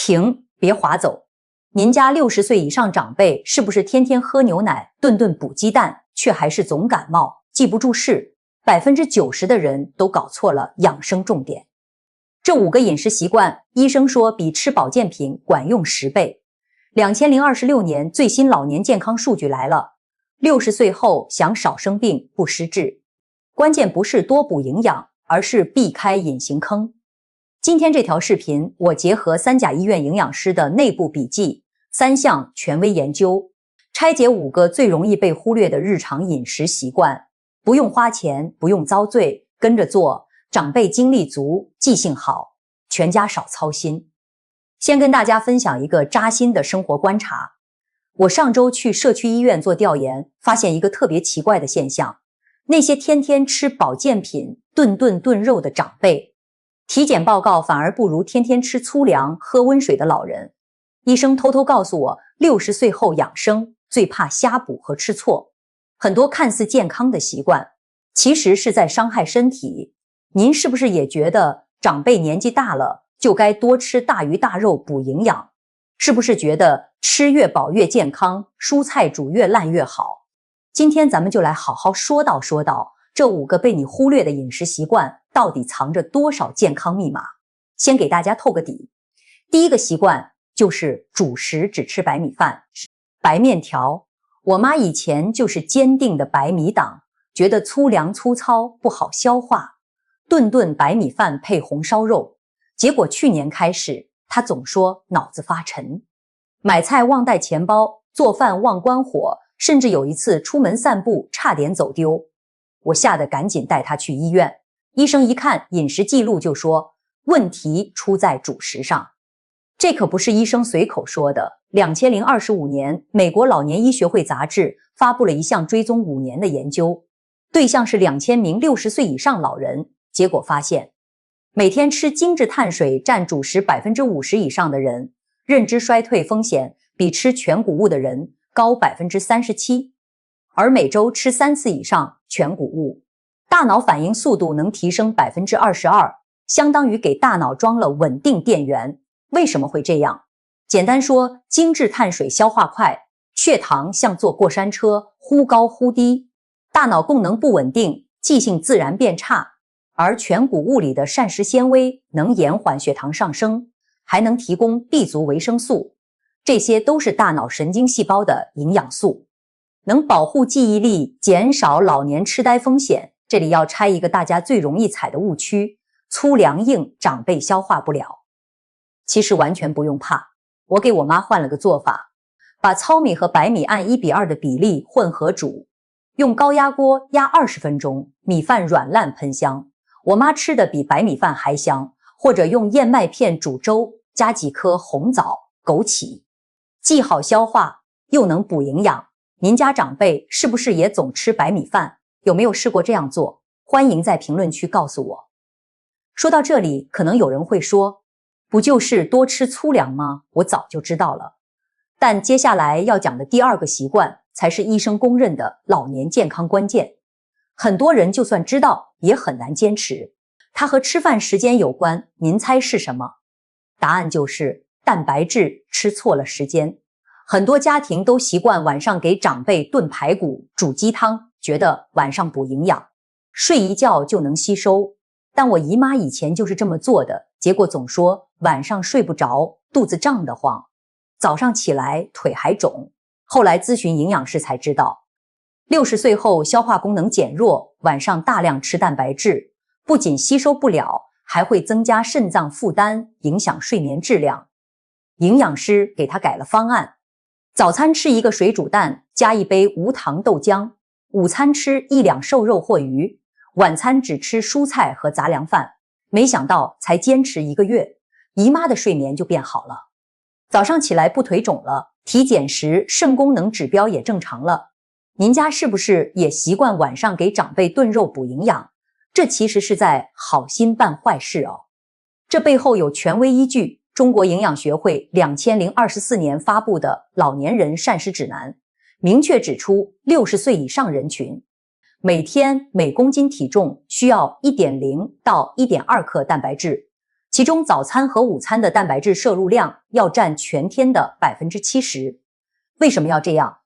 停，别划走。您家60岁以上长辈是不是天天喝牛奶，顿顿补鸡蛋，却还是总感冒，记不住事？90%的人都搞错了养生重点。这5个饮食习惯，医生说比吃保健品管用10倍。2026年最新老年健康数据来了，60岁后想少生病不失智，关键不是多补营养，而是避开隐形坑。今天这条视频，我结合3甲医院营养师的内部笔记，3项权威研究，拆解5个最容易被忽略的日常饮食习惯，不用花钱，不用遭罪，跟着做，长辈精力足，记性好，全家少操心。先跟大家分享一个扎心的生活观察。我上周去社区医院做调研，发现一个特别奇怪的现象，那些天天吃保健品、顿顿炖肉的长辈，体检报告反而不如天天吃粗粮、喝温水的老人。医生偷偷告诉我，60岁后养生最怕瞎补和吃错。很多看似健康的习惯，其实是在伤害身体。您是不是也觉得长辈年纪大了，就该多吃大鱼大肉补营养？是不是觉得吃越饱越健康，蔬菜煮越烂越好？今天咱们就来好好说道这5个被你忽略的饮食习惯到底藏着多少健康密码。先给大家透个底。第一个习惯就是主食只吃白米饭、白面条。我妈以前就是坚定的白米党，觉得粗粮粗糙不好消化，顿顿白米饭配红烧肉。结果去年开始，她总说脑子发沉，买菜忘带钱包，做饭忘关火，甚至有一次出门散步差点走丢。我吓得赶紧带她去医院，医生一看饮食记录就说问题出在主食上。这可不是医生随口说的。2025年，美国老年医学会杂志发布了一项追踪5年的研究，对象是2000名60岁以上老人。结果发现，每天吃精致碳水占主食 50% 以上的人，认知衰退风险比吃全谷物的人高 37%， 而每周吃3次以上全谷物，大脑反应速度能提升 22%， 相当于给大脑装了稳定电源。为什么会这样？简单说，精致碳水消化快，血糖像坐过山车，忽高忽低，大脑功能不稳定，记性自然变差。而全谷物里的膳食纤维能延缓血糖上升，还能提供 B 族维生素，这些都是大脑神经细胞的营养素，能保护记忆力，减少老年痴呆风险。这里要拆一个大家最容易踩的误区，粗粮硬长辈消化不了。其实完全不用怕，我给我妈换了个做法，把糙米和白米按1:2的比例混合煮，用高压锅压20分钟，米饭软烂喷香，我妈吃的比白米饭还香。或者用燕麦片煮粥，加几颗红枣、枸杞，既好消化又能补营养。您家长辈是不是也总吃白米饭？有没有试过这样做？欢迎在评论区告诉我。说到这里，可能有人会说，不就是多吃粗粮吗？我早就知道了。但接下来要讲的第2个习惯，才是医生公认的老年健康关键。很多人就算知道，也很难坚持。它和吃饭时间有关，您猜是什么？答案就是蛋白质吃错了时间。很多家庭都习惯晚上给长辈炖排骨、煮鸡汤，觉得晚上补营养，睡一觉就能吸收。但我姨妈以前就是这么做的，结果总说晚上睡不着，肚子胀得慌，早上起来腿还肿。后来咨询营养师才知道，60岁后消化功能减弱，晚上大量吃蛋白质，不仅吸收不了，还会增加肾脏负担，影响睡眠质量。营养师给他改了方案，早餐吃1个水煮蛋，加1杯无糖豆浆；午餐吃1两瘦肉或鱼；晚餐只吃蔬菜和杂粮饭。没想到才坚持1个月，姨妈的睡眠就变好了，早上起来不腿肿了，体检时肾功能指标也正常了。您家是不是也习惯晚上给长辈炖肉补营养？这其实是在好心办坏事哦。这背后有权威依据，中国营养学会2024年发布的老年人膳食指南，明确指出60岁以上人群，每天每公斤体重需要 1.0 到 1.2 克蛋白质，其中早餐和午餐的蛋白质摄入量要占全天的 70%。为什么要这样？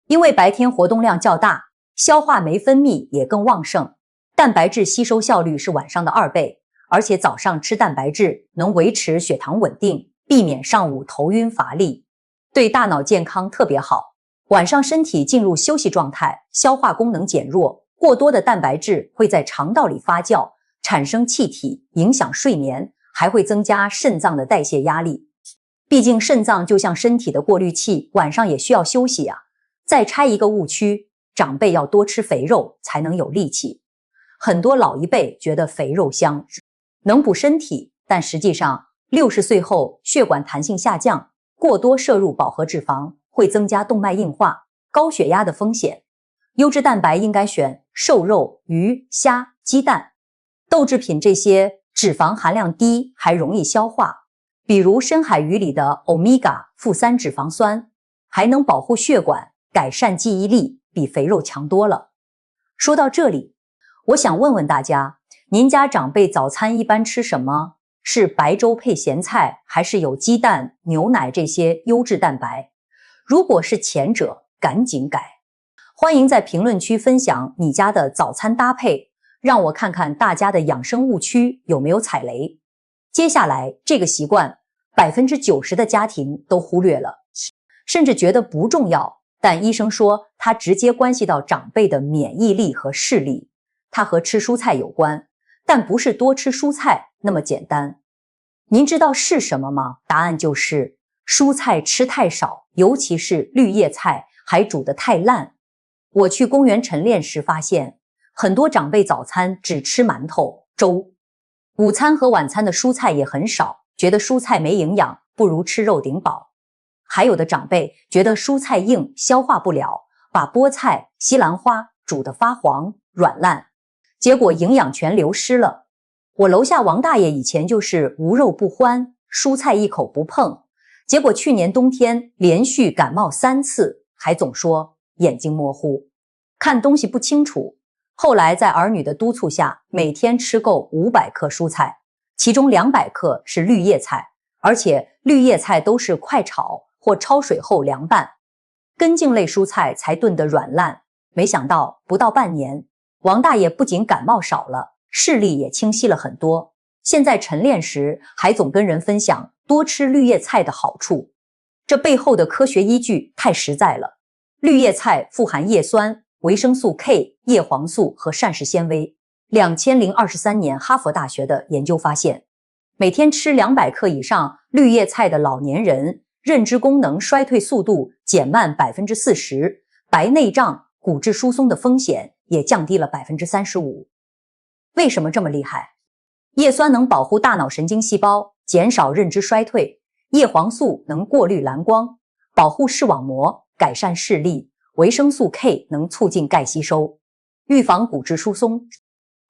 因为白天活动量较大，消化酶分泌也更旺盛，蛋白质吸收效率是晚上的2倍，而且早上吃蛋白质能维持血糖稳定，避免上午头晕乏力，对大脑健康特别好。晚上身体进入休息状态，消化功能减弱，过多的蛋白质会在肠道里发酵，产生气体，影响睡眠，还会增加肾脏的代谢压力。毕竟肾脏就像身体的过滤器，晚上也需要休息啊。再拆一个误区，长辈要多吃肥肉才能有力气。很多老一辈觉得肥肉香，能补身体，但实际上60岁后血管弹性下降，过多摄入饱和脂肪会增加动脉硬化、高血压的风险。优质蛋白应该选瘦肉、鱼、虾、鸡蛋。豆制品这些脂肪含量低，还容易消化，比如深海鱼里的欧米伽负3脂肪酸，还能保护血管，改善记忆力，比肥肉强多了。说到这里，我想问问大家，您家长辈早餐一般吃什么？是白粥配咸菜，还是有鸡蛋、牛奶这些优质蛋白？如果是前者，赶紧改。欢迎在评论区分享你家的早餐搭配，让我看看大家的养生误区有没有踩雷。接下来这个习惯，90%的家庭都忽略了，甚至觉得不重要，但医生说它直接关系到长辈的免疫力和视力。它和吃蔬菜有关，但不是多吃蔬菜那么简单。您知道是什么吗？答案就是蔬菜吃太少，尤其是绿叶菜，还煮得太烂。我去公园晨练时发现，很多长辈早餐只吃馒头、粥，午餐和晚餐的蔬菜也很少，觉得蔬菜没营养，不如吃肉顶饱。还有的长辈觉得蔬菜硬，消化不了，把菠菜、西兰花煮得发黄、软烂，结果营养全流失了。我楼下王大爷以前就是无肉不欢，蔬菜一口不碰，结果去年冬天连续感冒3次，还总说眼睛模糊，看东西不清楚。后来在儿女的督促下，每天吃够500克蔬菜，其中200克是绿叶菜，而且绿叶菜都是快炒或焯水后凉拌，根茎类蔬菜才炖得软烂。没想到不到半年，王大爷不仅感冒少了，视力也清晰了很多。现在晨练时还总跟人分享多吃绿叶菜的好处，这背后的科学依据太实在了。绿叶菜富含叶酸、维生素 K、叶黄素和膳食纤维。2023年哈佛大学的研究发现，每天吃200克以上绿叶菜的老年人，认知功能衰退速度减慢 40%， 白内障、骨质疏松的风险也降低了 35%。 为什么这么厉害？叶酸能保护大脑神经细胞，减少认知衰退；叶黄素能过滤蓝光，保护视网膜，改善视力；维生素 K 能促进钙吸收，预防骨质疏松；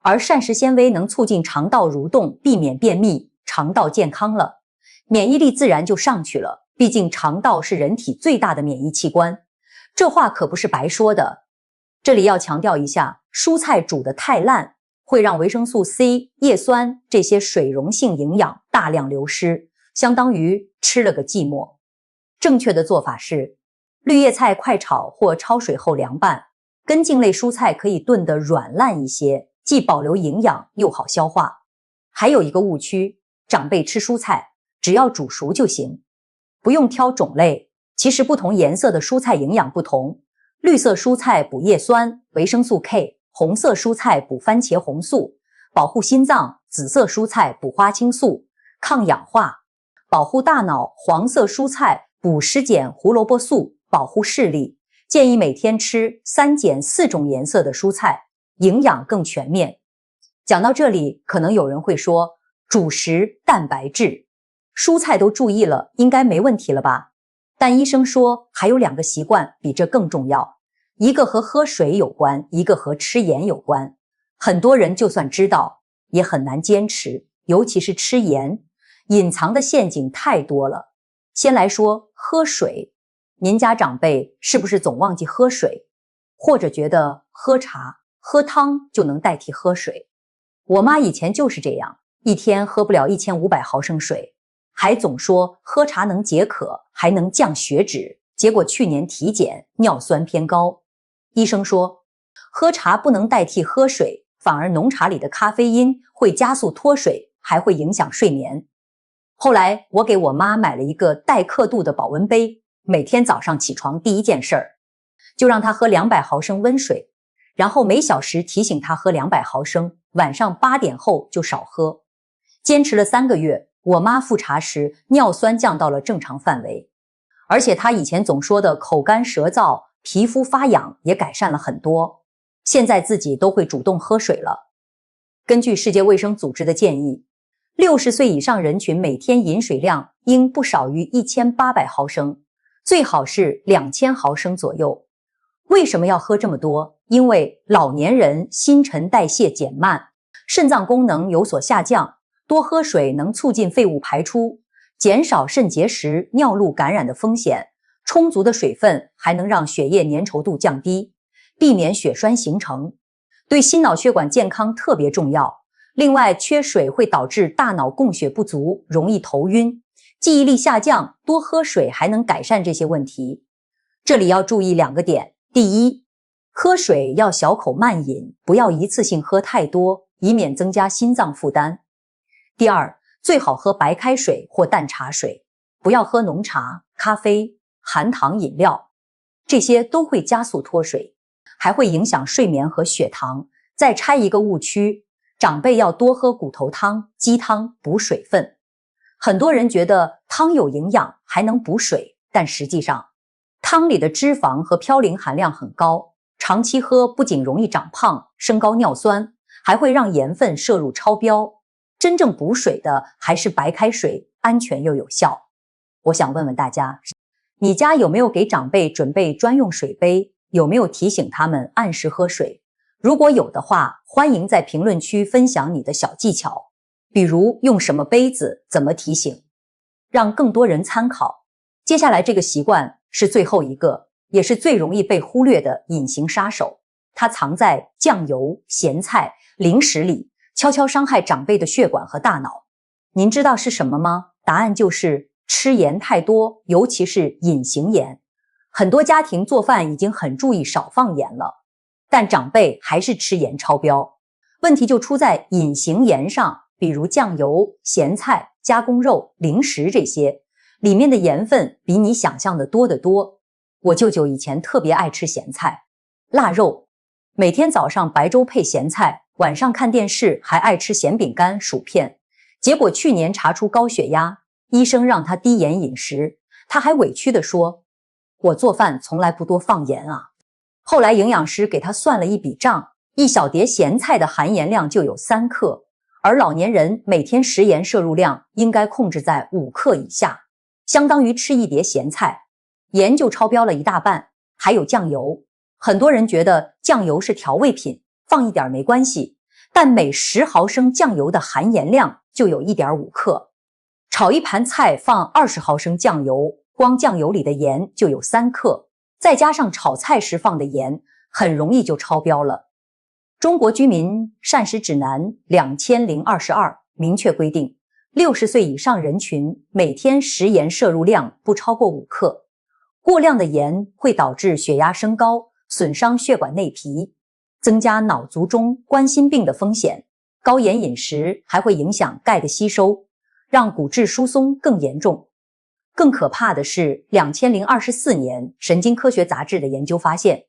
而膳食纤维能促进肠道蠕动，避免便秘，肠道健康了，免疫力自然就上去了。毕竟肠道是人体最大的免疫器官，这话可不是白说的。这里要强调一下，蔬菜煮得太烂，会让维生素 C、叶酸这些水溶性营养大量流失，相当于吃了个寂寞。正确的做法是，绿叶菜快炒或焯水后凉拌，根茎类蔬菜可以炖得软烂一些，既保留营养又好消化。还有一个误区，长辈吃蔬菜只要煮熟就行，不用挑种类。其实不同颜色的蔬菜营养不同，绿色蔬菜补叶酸、维生素 K， 红色蔬菜补番茄红素，保护心脏；紫色蔬菜补花青素，抗氧化，保护大脑；黄色蔬菜补石碱胡萝卜素，保护视力。建议每天吃3减4种颜色的蔬菜，营养更全面。讲到这里，可能有人会说，主食蛋白质，蔬菜都注意了，应该没问题了吧？但医生说还有2个习惯比这更重要，一个和喝水有关，一个和吃盐有关。很多人就算知道，也很难坚持，尤其是吃盐，隐藏的陷阱太多了。先来说喝水，您家长辈是不是总忘记喝水，或者觉得喝茶、喝汤就能代替喝水？我妈以前就是这样，一天喝不了1500毫升水，还总说喝茶能解渴，还能降血脂，结果去年体检尿酸偏高。医生说，喝茶不能代替喝水，反而浓茶里的咖啡因会加速脱水，还会影响睡眠。后来我给我妈买了一个带刻度的保温杯，每天早上起床第一件事就让她喝200毫升温水，然后每小时提醒她喝200毫升，晚上8点后就少喝。坚持了3个月，我妈复查时尿酸降到了正常范围，而且她以前总说的口干舌燥、皮肤发痒也改善了很多，现在自己都会主动喝水了。根据世界卫生组织的建议，60岁以上人群每天饮水量应不少于1800毫升，最好是2000毫升左右。为什么要喝这么多？因为老年人新陈代谢减慢，肾脏功能有所下降，多喝水能促进废物排出，减少肾结石、尿路感染的风险。充足的水分还能让血液粘稠度降低，避免血栓形成，对心脑血管健康特别重要。另外，缺水会导致大脑供血不足，容易头晕，记忆力下降，多喝水还能改善这些问题。这里要注意2个点。第一，喝水要小口慢饮，不要一次性喝太多，以免增加心脏负担。第二，最好喝白开水或淡茶水，不要喝浓茶、咖啡、含糖饮料，这些都会加速脱水，还会影响睡眠和血糖。再拆一个误区，长辈要多喝骨头汤、鸡汤补水分。很多人觉得汤有营养，还能补水，但实际上汤里的脂肪和嘌呤含量很高，长期喝不仅容易长胖、升高尿酸，还会让盐分摄入超标。真正补水的还是白开水，安全又有效。我想问问大家，你家有没有给长辈准备专用水杯？有没有提醒他们按时喝水？如果有的话，欢迎在评论区分享你的小技巧，比如用什么杯子，怎么提醒，让更多人参考。接下来这个习惯是最后一个，也是最容易被忽略的隐形杀手，它藏在酱油、咸菜、零食里，悄悄伤害长辈的血管和大脑。您知道是什么吗？答案就是吃盐太多，尤其是隐形盐。很多家庭做饭已经很注意少放盐了，但长辈还是吃盐超标。问题就出在隐形盐上，比如酱油、咸菜、加工肉、零食这些，里面的盐分比你想象的多得多。我舅舅以前特别爱吃咸菜、腊肉，每天早上白粥配咸菜，晚上看电视还爱吃咸饼干、薯片。结果去年查出高血压，医生让他低盐饮食，他还委屈地说，我做饭从来不多放盐啊。后来营养师给他算了一笔账，一小碟咸菜的含盐量就有3克，而老年人每天食盐摄入量应该控制在5克以下，相当于吃一碟咸菜，盐就超标了1大半。还有酱油，很多人觉得酱油是调味品，放一点没关系，但每10毫升酱油的含盐量就有 1.5 克。炒一盘菜放20毫升酱油，光酱油里的盐就有3克，再加上炒菜时放的盐，很容易就超标了。中国居民膳食指南2022明确规定，60岁以上人群每天食盐摄入量不超过5克。过量的盐会导致血压升高，损伤血管内皮，增加脑卒中、冠心病的风险。高盐饮食还会影响钙的吸收，让骨质疏松更严重。更可怕的是，2024年神经科学杂志的研究发现，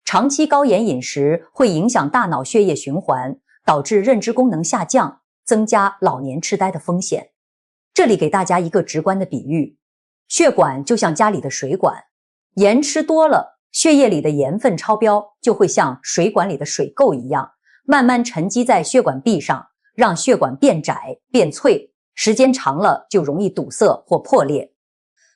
长期高盐饮食会影响大脑血液循环，导致认知功能下降，增加老年痴呆的风险。这里给大家一个直观的比喻，血管就像家里的水管，盐吃多了，血液里的盐分超标，就会像水管里的水垢一样，慢慢沉积在血管壁上，让血管变窄变脆，时间长了就容易堵塞或破裂。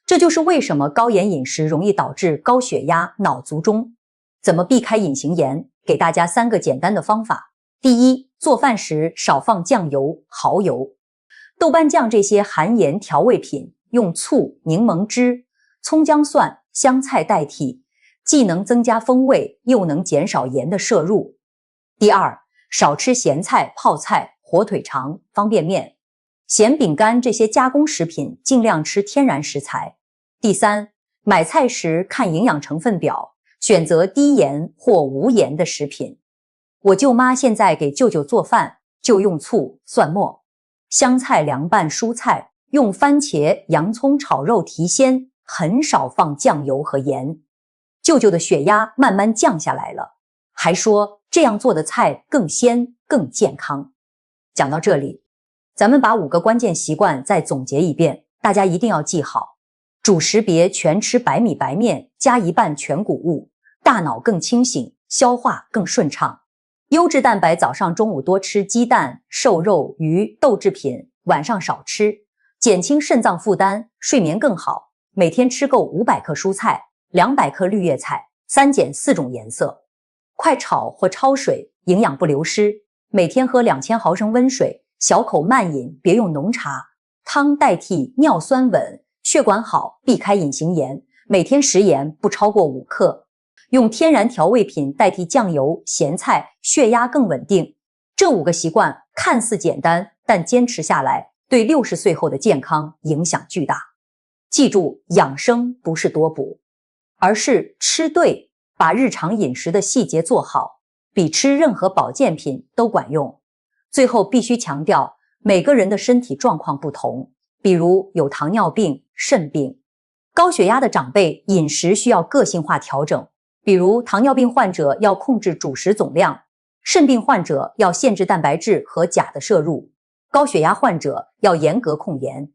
这就是为什么高盐饮食容易导致高血压、脑卒中。怎么避开隐形盐？给大家3个简单的方法。第一，做饭时少放酱油、蚝油、豆瓣酱这些含盐调味品，用醋、柠檬汁、葱姜蒜、香菜代替，既能增加风味，又能减少盐的摄入。第二，少吃咸菜、泡菜火腿肠、方便面、咸饼干这些加工食品尽量吃天然食材。第三，买菜时看营养成分表，选择低盐或无盐的食品。我舅妈现在给舅舅做饭，就用醋、蒜末、香菜凉拌蔬菜，用番茄、洋葱炒肉提鲜，很少放酱油和盐。舅舅的血压慢慢降下来了，还说这样做的菜更鲜、更健康。讲到这里，咱们把5个关键习惯再总结一遍，大家一定要记好。主食别全吃白米白面，加一半全谷物，大脑更清醒，消化更顺畅。优质蛋白早上中午多吃鸡蛋、瘦肉、鱼、豆制品，晚上少吃，减轻肾脏负担，睡眠更好。每天吃够500克蔬菜，200克绿叶菜，3减4种颜色。快炒或焯水，营养不流失。每天喝2000毫升温水，小口慢饮，别用浓茶。汤代替尿酸稳，血管好，避开隐形盐。每天食盐不超过5克。用天然调味品代替酱油、咸菜，血压更稳定。这5个习惯看似简单，但坚持下来，对60岁后的健康影响巨大。记住，养生不是多补，而是吃对，把日常饮食的细节做好，比吃任何保健品都管用。最后必须强调，每个人的身体状况不同，比如有糖尿病、肾病、高血压的长辈，饮食需要个性化调整。比如糖尿病患者要控制主食总量，肾病患者要限制蛋白质和钾的摄入，高血压患者要严格控盐。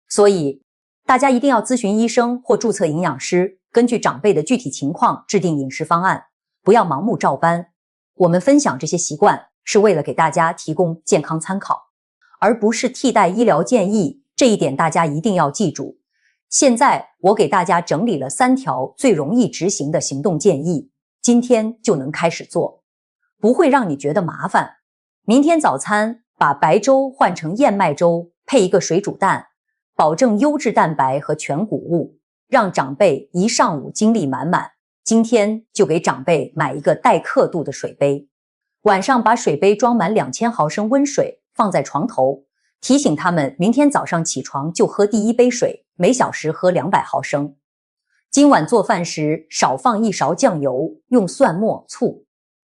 所以大家一定要咨询医生或注册营养师，根据长辈的具体情况制定饮食方案，不要盲目照搬。我们分享这些习惯是为了给大家提供健康参考，而不是替代医疗建议，这一点大家一定要记住。现在我给大家整理了3条最容易执行的行动建议，今天就能开始做，不会让你觉得麻烦。明天早餐把白粥换成燕麦粥，配一个水煮蛋，保证优质蛋白和全谷物，让长辈一上午精力满满。今天就给长辈买一个带刻度的水杯，晚上把水杯装满2000毫升温水，放在床头，提醒他们明天早上起床就喝第1杯水，每小时喝200毫升。今晚做饭时少放1勺酱油，用蒜末、醋。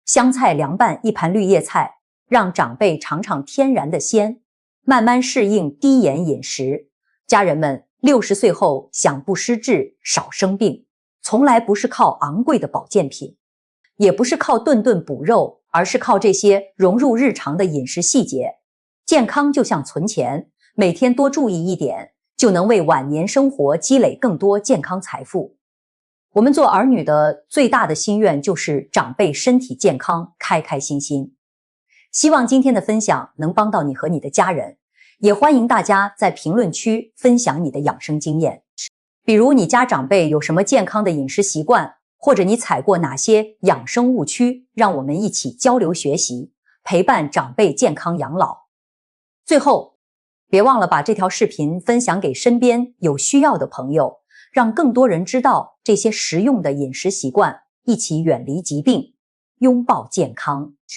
香菜凉拌1盘绿叶菜，让长辈尝尝天然的鲜，慢慢适应低盐饮食。家人们，60岁后想不失智、少生病，从来不是靠昂贵的保健品，也不是靠顿顿补肉，而是靠这些融入日常的饮食细节。健康就像存钱，每天多注意一点，就能为晚年生活积累更多健康财富。我们做儿女的最大的心愿就是长辈身体健康，开开心心。希望今天的分享能帮到你和你的家人，也欢迎大家在评论区分享你的养生经验。比如你家长辈有什么健康的饮食习惯，或者你踩过哪些养生误区，让我们一起交流学习，陪伴长辈健康养老。最后，别忘了把这条视频分享给身边有需要的朋友，让更多人知道这些实用的饮食习惯，一起远离疾病，拥抱健康。